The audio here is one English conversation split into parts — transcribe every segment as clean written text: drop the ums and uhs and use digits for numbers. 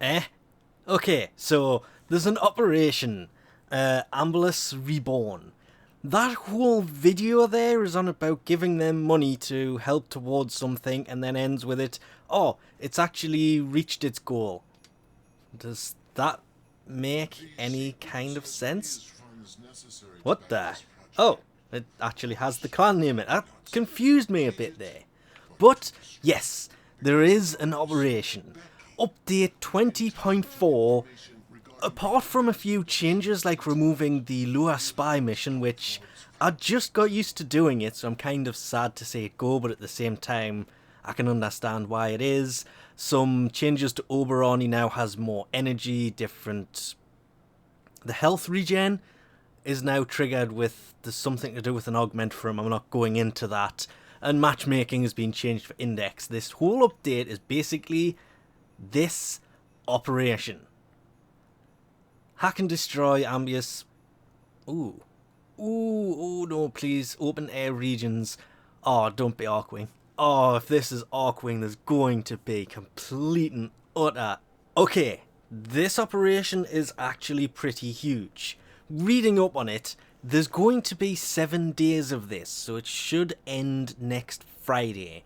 Eh? Okay, so there's an operation, Ambulas Reborn. That whole video there is on about giving them money to help towards something and then ends with it, oh, it's actually reached its goal. Does that make any kind of sense? What the? Oh, it actually has the clan name in it. That confused me a bit there. But, yes, there is an operation. Update 20.4, apart from a few changes like removing the LUA SPY mission, which I just got used to doing it, so I'm kind of sad to see it go, but at the same time, I can understand why it is. Some changes to Oberon, he now has more energy, different... The health regen is now triggered with... There's something to do with an augment for him, I'm not going into that. And matchmaking has been changed for Index. This whole update is basically this operation. Hack and destroy Ambius. Ooh. Ooh, no, please. Open air regions. Oh, don't be Arcwing. Oh, if this is Arcwing, there's going to be complete and utter... Okay, this operation is actually pretty huge. Reading up on it, there's going to be 7 days of this, so it should end next Friday.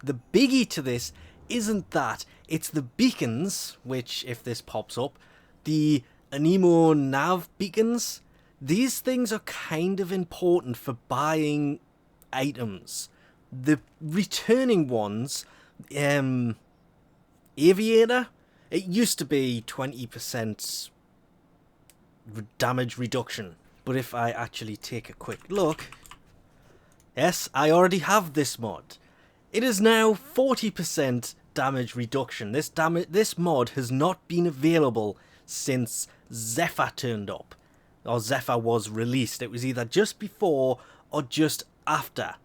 The biggie to this isn't that, it's the beacons, which, if this pops up, the Animo Nav Beacons. These things are kind of important for buying items. The returning ones, Aviator, it used to be 20% damage reduction. But if I actually take a quick look, yes, I already have this mod. It is now 40% damage reduction. This mod has not been available since Zephyr turned up, or Zephyr was released. It was either just before or just after.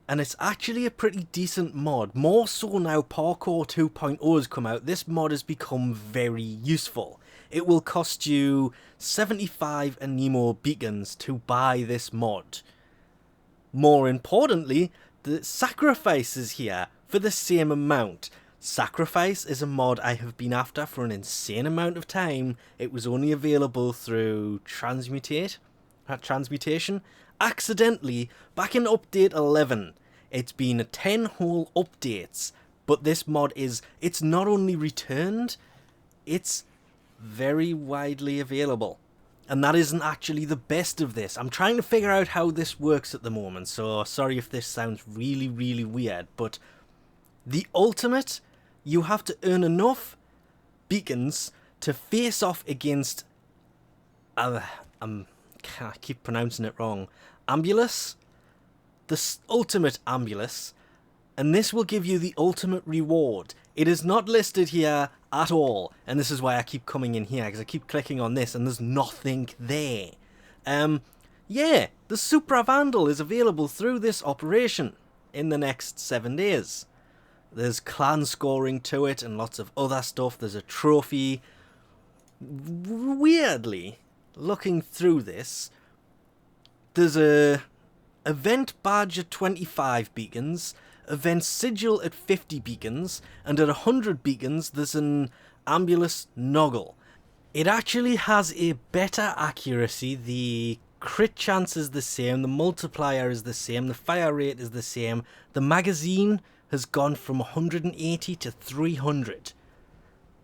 And it's actually a pretty decent mod. More so now Parkour 2.0 has come out, this mod has become very useful. It will cost you 75 Animo Beacons to buy this mod. More importantly, the Sacrifice is here for the same amount. Sacrifice is a mod I have been after for an insane amount of time. It was only available through transmutation, accidentally, back in update 11. It's been 10 whole updates, but this mod it's not only returned, it's very widely available. And that isn't actually the best of this. I'm trying to figure out how this works at the moment, so sorry if this sounds really, really weird, but the ultimate, you have to earn enough beacons to face off against... I keep pronouncing it wrong. Ambulus? The ultimate Ambulus. And this will give you the ultimate reward. It is not listed here at all. And this is why I keep coming in here, because I keep clicking on this and there's nothing there. Yeah, the Supra Vandal is available through this operation in the next 7 days. There's clan scoring to it and lots of other stuff. There's a trophy. Weirdly, looking through this, there's a event badge at 25 beacons, event sigil at 50 beacons, and at 100 beacons there's an Ambulus Noggle. It actually has a better accuracy, the crit chance is the same, the multiplier is the same, the fire rate is the same, the magazine has gone from 180 to 300.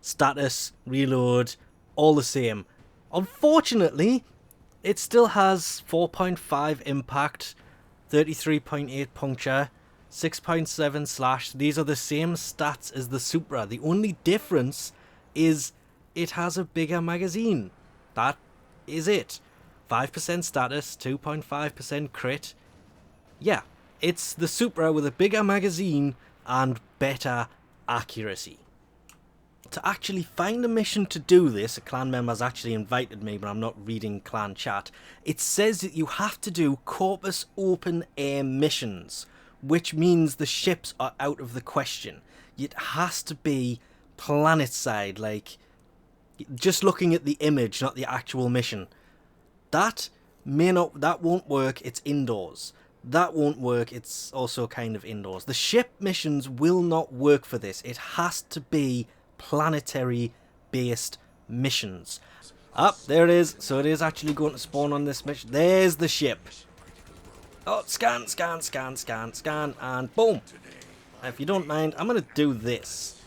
Status, reload, all the same. Unfortunately, it still has 4.5 impact, 33.8 puncture, 6.7 slash. These are the same stats as the Supra. The only difference is it has a bigger magazine. That is it. 5% status, 2.5% crit. Yeah, it's the Supra with a bigger magazine and better accuracy. To actually find a mission to do this, a clan member's actually invited me, but I'm not reading clan chat. It says that you have to do Corpus OPEN-AIR missions, which means the ships are out of the question. It has to be planet side, like just looking at the image, not the actual mission. That won't work. It's indoors. That won't work. It's also kind of indoors. The ship missions will not work for this. It has to be planetary-based missions. Ah, there it is. So it is actually going to spawn on this mission. There's the ship. Oh, scan, scan, scan, scan, scan, and boom. If you don't mind, I'm going to do this.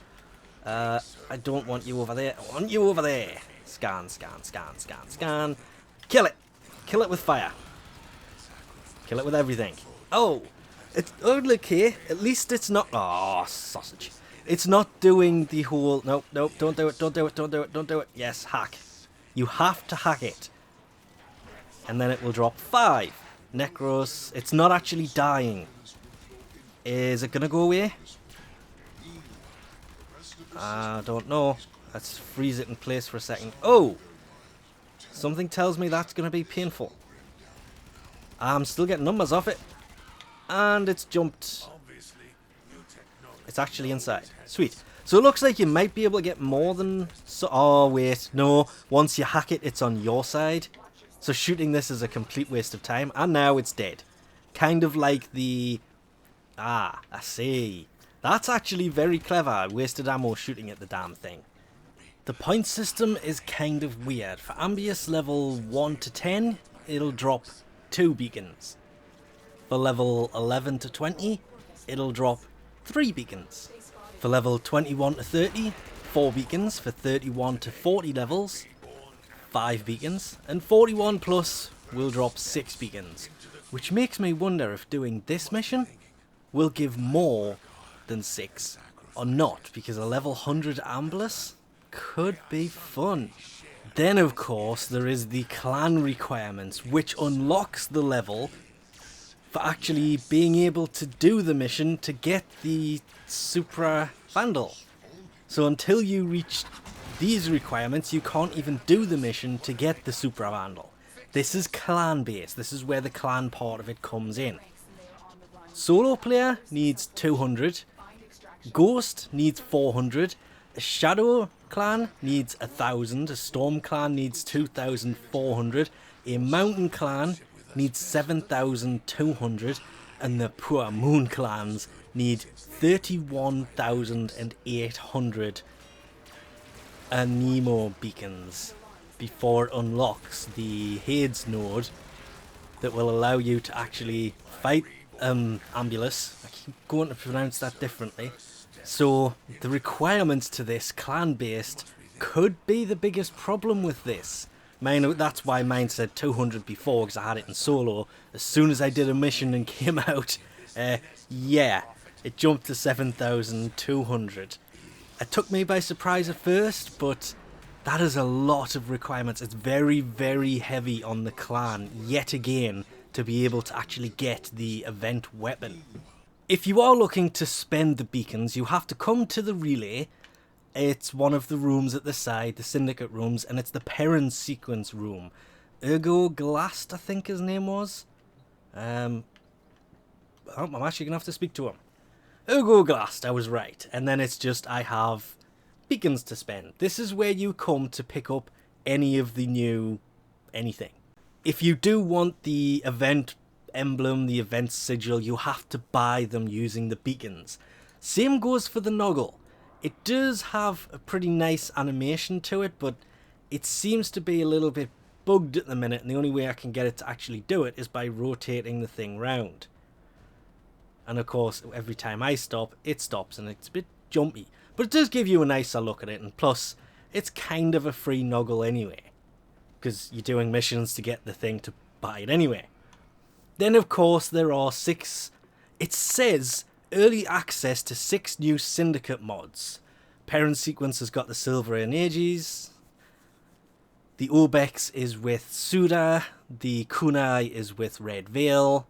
I don't want you over there. I want you over there. Scan, scan, scan, scan, scan. Kill it. Kill it with fire. Kill it with everything. Oh, it's okay. At least it's not. Oh, sausage. It's not doing the whole. Nope, nope. Don't do it. Don't do it. Don't do it. Don't do it. Yes, hack. You have to hack it, and then it will drop 5 Necros. It's not actually dying. Is it gonna go away? I don't know. Let's freeze it in place for a second. Oh, something tells me that's gonna be painful. I'm still getting numbers off it. And it's jumped. It's actually inside. Sweet. So it looks like you might be able to get more than... oh, wait. No. Once you hack it, it's on your side. So shooting this is a complete waste of time. And now it's dead. Kind of like the... ah, I see. That's actually very clever. I wasted ammo shooting at the damn thing. The point system is kind of weird. For Ambulas level 1 to 10, it'll drop 2 beacons. For level 11 to 20, it'll drop 3 beacons. For level 21 to 30, 4 beacons. For 31 to 40 levels, 5 beacons. And 41 plus will drop 6 beacons. Which makes me wonder if doing this mission will give more than 6 or not, because a level 100 Ambulas could be fun. Then of course there is the clan requirements, which unlocks the level for actually being able to do the mission to get the Supra Vandal. So until you reach these requirements, you can't even do the mission to get the Supra Vandal. This is clan based. This is where the clan part of it comes in. Solo player needs 200. Ghost needs 400. A Shadow clan needs 1,000. A Storm clan needs 2,400. A Mountain clan needs 7,200. And the Poor Moon clans need 31,800 Animo Beacons before it unlocks the Hades node that will allow you to actually fight Ambulas. I keep going to pronounce that differently. So the requirements to this clan based could be the biggest problem with this. That's why mine said 200 before, because I had it in solo. As soon as I did a mission and came out, yeah, it jumped to 7,200. It took me by surprise at first, but that is a lot of requirements. It's very, very heavy on the clan, yet again, to be able to actually get the event weapon. If you are looking to spend the beacons, you have to come to the relay. It's one of the rooms at the side, the syndicate rooms, and it's the parent sequence room. Ergo Glast, I think his name was. I'm actually going to have to speak to him. Ergo Glast, I was right. And then it's just, I have beacons to spend. This is where you come to pick up any of the new anything. If you do want the event emblem, the event sigil, you have to buy them using the beacons. Same goes for the Noggle. It does have a pretty nice animation to it, but it seems to be a little bit bugged at the minute, and the only way I can get it to actually do it is by rotating the thing round. And of course, every time I stop, it stops, and it's a bit jumpy. But it does give you a nicer look at it, and plus, it's kind of a free Noggle anyway, because you're doing missions to get the thing to buy it anyway. Then of course there are 6, it says early access to 6 new syndicate mods. Parent sequence has got the Silver and Aegis. The Obex is with Suda. The Kunai is with Red Veil.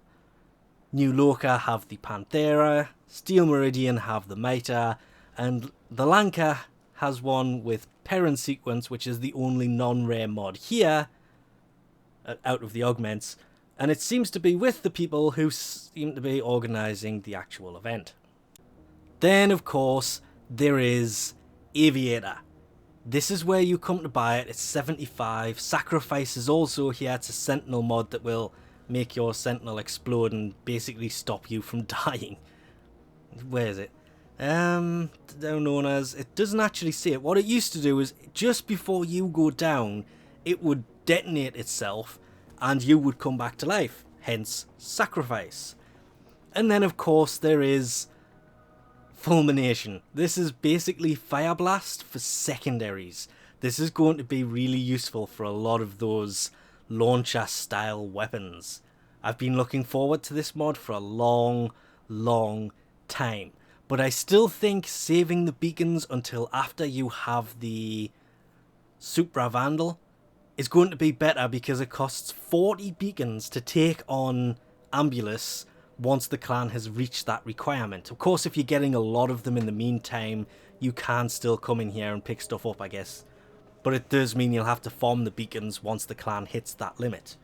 New Loka have the Panthera. Steel Meridian have the Mitre. And the Lanka has one with Parent sequence, which is the only non-rare mod here, out of the augments. And it seems to be with the people who seem to be organising the actual event. Then, of course, there is Aviator. This is where you come to buy it. It's 75. Sacrifice is also here. It's a Sentinel mod that will make your sentinel explode and basically stop you from dying. Where is it? Down known as, it doesn't actually say it. What it used to do is just before you go down, it would detonate itself and you would come back to life, hence sacrifice. And then of course there is fulmination. This is basically fire blast for secondaries. This is going to be really useful for a lot of those launcher style weapons. I've been looking forward to this mod for a long time, but I still think saving the beacons until after you have the Supra Vandal is going to be better, because it costs 40 beacons to take on Ambulus once the clan has reached that requirement. Of course, if you're getting a lot of them in the meantime, you can still come in here and pick stuff up, I guess. But it does mean you'll have to farm the beacons once the clan hits that limit.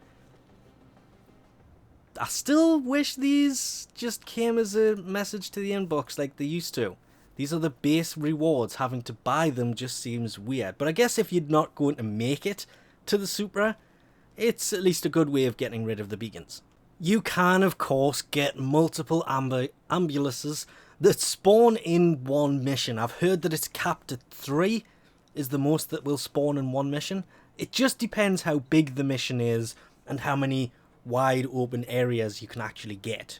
I still wish these just came as a message to the inbox like they used to. These are the base rewards. Having to buy them just seems weird. But I guess if you're not going to make it to the Supra, it's at least a good way of getting rid of the beacons. You can, of course, get multiple ambuluses that spawn in one mission. I've heard that it's capped at 3 is the most that will spawn in one mission. It just depends how big the mission is and how many wide open areas you can actually get.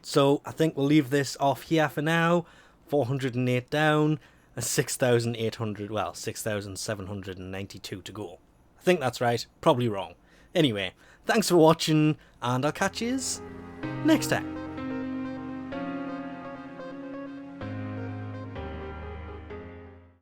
So I think we'll leave this off here for now. 408 down and 6,800, well, 6,792 to go. I think that's right, probably wrong. Anyway, thanks for watching, and I'll catch yous next time.